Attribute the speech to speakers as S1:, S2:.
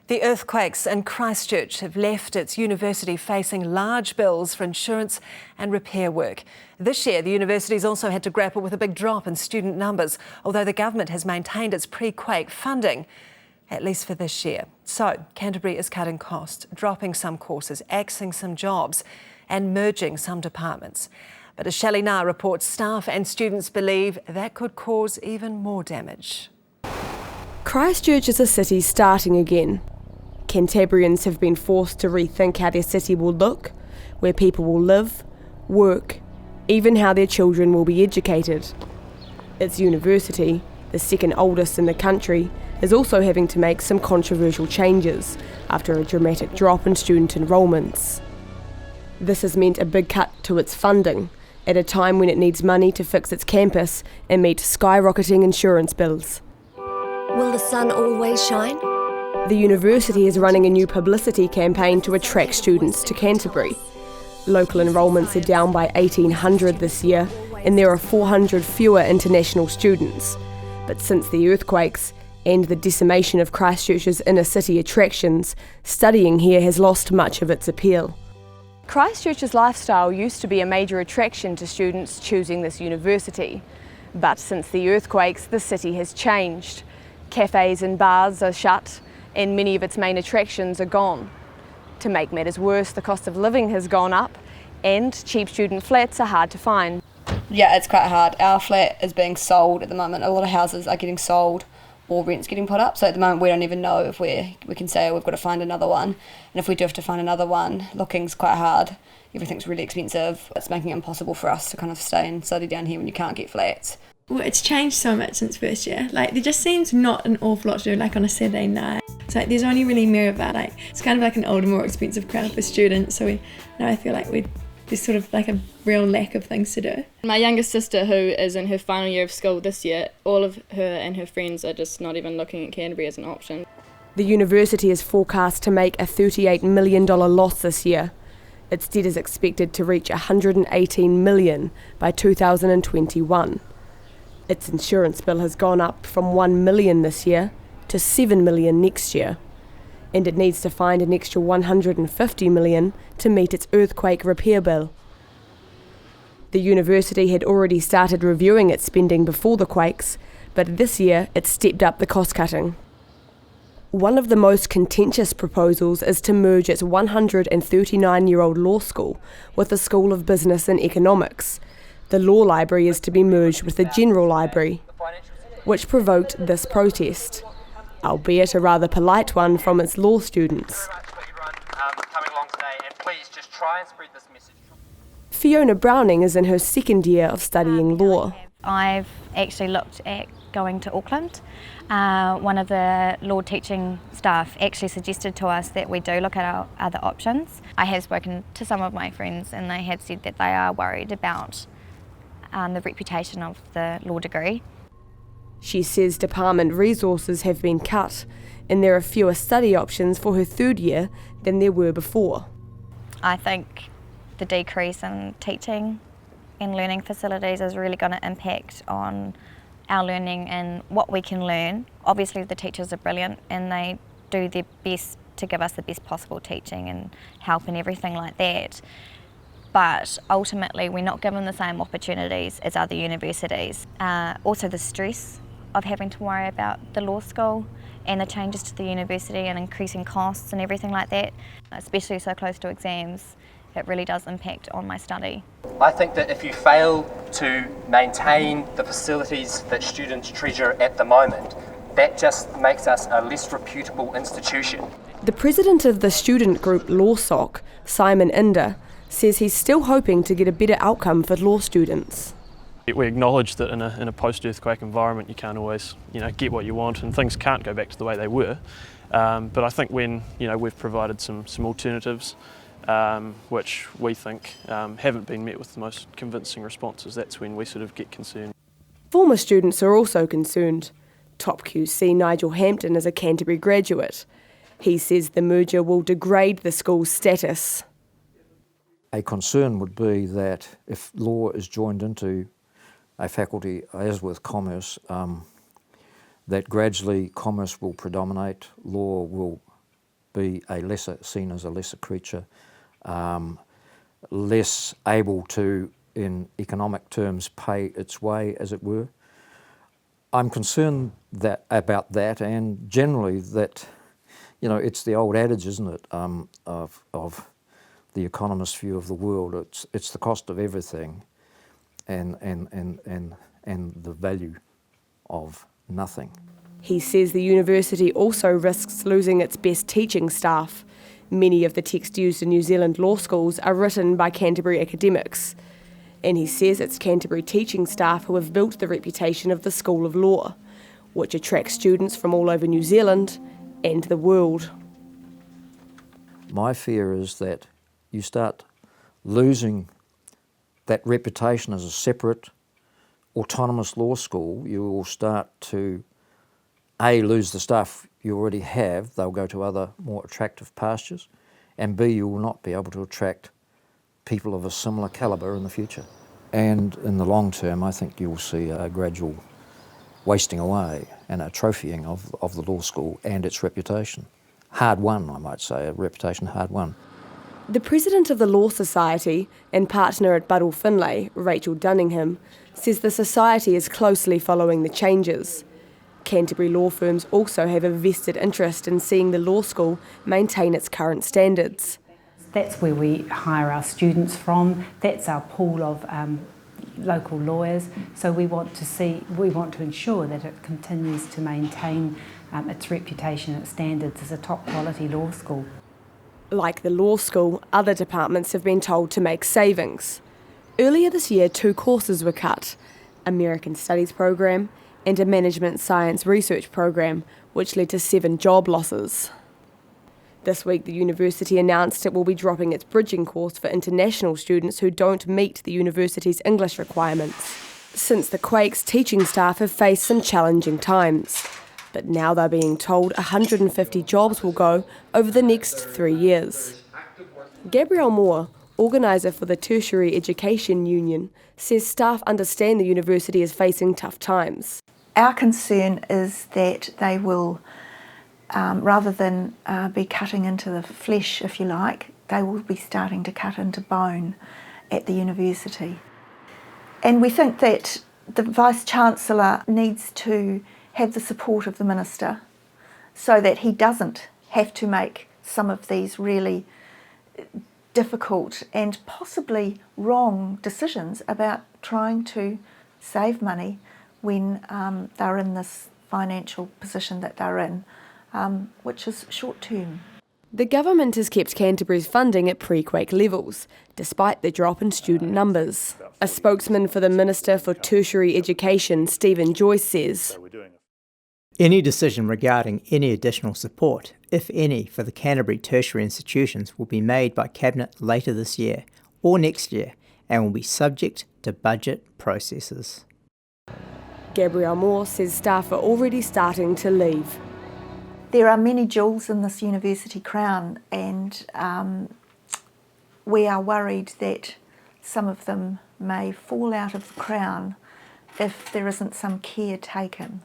S1: The earthquakes in Christchurch have left its university facing large bills for insurance and repair work. This year, the university's also had to grapple with a big drop in student numbers, although the government has maintained its pre-quake funding, at least for this year. So, Canterbury is cutting costs, dropping some courses, axing some jobs, and merging some departments. But as Shelley Nahr reports, staff and students believe that could cause even more damage.
S2: Christchurch is a city starting again. Canterburyans have been forced to rethink how their city will look, where people will live, work, even how their children will be educated. Its university, the second oldest in the country, is also having to make some controversial changes after a dramatic drop in student enrolments. This has meant a big cut to its funding, at a time when it needs money to fix its campus and meet skyrocketing insurance bills.
S3: Will the sun always shine?
S2: The university is running a new publicity campaign to attract students to Canterbury. Local enrolments are down by 1,800 this year, and there are 400 fewer international students. But since the earthquakes and the decimation of Christchurch's inner city attractions, studying here has lost much of its appeal. Christchurch's lifestyle used to be a major attraction to students choosing this university. But since the earthquakes, the city has changed. Cafes and bars are shut, and many of its main attractions are gone. To make matters worse, the cost of living has gone up, and cheap student flats are hard to find.
S4: Yeah, it's quite hard. Our flat is being sold at the moment. A lot of houses are getting sold or rent's getting put up. So at the moment we don't even know if we can say, oh, we've got to find another one. And if we do have to find another one, looking's quite hard. Everything's really expensive. It's making it impossible for us to kind of stay and study down here when you can't get flats.
S5: Well, it's changed so much since first year. Like, there just seems not an awful lot to do, like on a Saturday night. It's like there's only really Merivale. Like, it's kind of like an older, more expensive crowd for students. So I feel like there's sort of like a real lack of things to do.
S6: My youngest sister, who is in her final year of school this year, all of her and her friends are just not even looking at Canterbury as an option.
S2: The university is forecast to make a $38 million loss this year. Its debt is expected to reach $118 million by 2021. Its insurance bill has gone up from $1 million this year to $7 million next year, and it needs to find an extra $150 million to meet its earthquake repair bill. The university had already started reviewing its spending before the quakes, but this year it stepped up the cost cutting. One of the most contentious proposals is to merge its 139-year-old law school with the School of Business and Economics. The law library is to be merged with the general library, which provoked this protest, albeit a rather polite one from its law students. Fiona Browning is in her second year of studying law.
S7: I've actually looked at going to Auckland. One of the law teaching staff actually suggested to us that we do look at our other options. I have spoken to some of my friends and they have said that they are worried about the reputation of the law degree.
S2: She says department resources have been cut and there are fewer study options for her third year than there were before.
S7: I think the decrease in teaching and learning facilities is really going to impact on our learning and what we can learn. Obviously the teachers are brilliant and they do their best to give us the best possible teaching and help and everything like that. But ultimately we're not given the same opportunities as other universities. Also the stress of having to worry about the law school and the changes to the university and increasing costs and everything like that, especially so close to exams, it really does impact on my study.
S8: I think that if you fail to maintain the facilities that students treasure at the moment, that just makes us a less reputable institution.
S2: The president of the student group LawSoc, Simon Inder, says he's still hoping to get a better outcome for law students.
S9: We acknowledge that in a post-earthquake environment you can't always get what you want and things can't go back to the way they were. But I think when we've provided some alternatives which we think haven't been met with the most convincing responses, that's when we sort of get concerned.
S2: Former students are also concerned. Top QC Nigel Hampton is a Canterbury graduate. He says the merger will degrade the school's status.
S10: A concern would be that if law is joined into a faculty, as with commerce, that gradually commerce will predominate, law will be seen as a lesser creature, less able to, in economic terms, pay its way, as it were. I'm concerned about that, and generally that, it's the old adage, isn't it, of the economist's view of the world. It's the cost of everything, and the value of nothing.
S2: He says the university also risks losing its best teaching staff. Many of the texts used in New Zealand law schools are written by Canterbury academics. And he says it's Canterbury teaching staff who have built the reputation of the School of Law, which attracts students from all over New Zealand and the world.
S10: My fear is that you start losing that reputation as a separate, autonomous law school. You will start to, A, lose the staff you already have. They'll go to other more attractive pastures. And B, you will not be able to attract people of a similar calibre in the future. And in the long term, I think you'll see a gradual wasting away and a trophying of the law school and its reputation. Hard won, I might say, a reputation hard won.
S2: The president of the Law Society and partner at Buddle Finlay, Rachel Dunningham, says the society is closely following the changes. Canterbury law firms also have a vested interest in seeing the law school maintain its current standards.
S11: That's where we hire our students from. That's our pool of local lawyers. So we want to ensure that it continues to maintain its reputation and its standards as a top quality law school.
S2: Like the law school, other departments have been told to make savings. Earlier this year, 2 courses were cut: American Studies program and a Management Science Research program, which led to 7 job losses. This week, the university announced it will be dropping its bridging course for international students who don't meet the university's English requirements. Since the quakes, teaching staff have faced some challenging times. But now they're being told 150 jobs will go over the next 3 years. Gabrielle Moore, organiser for the Tertiary Education Union, says staff understand the university is facing tough times.
S12: Our concern is that they will, rather than be cutting into the flesh, if you like, they will be starting to cut into bone at the university. And we think that the Vice-Chancellor needs to have the support of the Minister so that he doesn't have to make some of these really difficult and possibly wrong decisions about trying to save money when they're in this financial position that they're in, which is short term.
S2: The government has kept Canterbury's funding at pre-quake levels, despite the drop in student numbers. A spokesman for the Minister for Tertiary Education, Stephen Joyce, says,
S13: any decision regarding any additional support, if any, for the Canterbury tertiary institutions will be made by Cabinet later this year or next year and will be subject to budget processes.
S2: Gabrielle Moore says staff are already starting to leave.
S12: There are many jewels in this university crown, and we are worried that some of them may fall out of the crown if there isn't some care taken.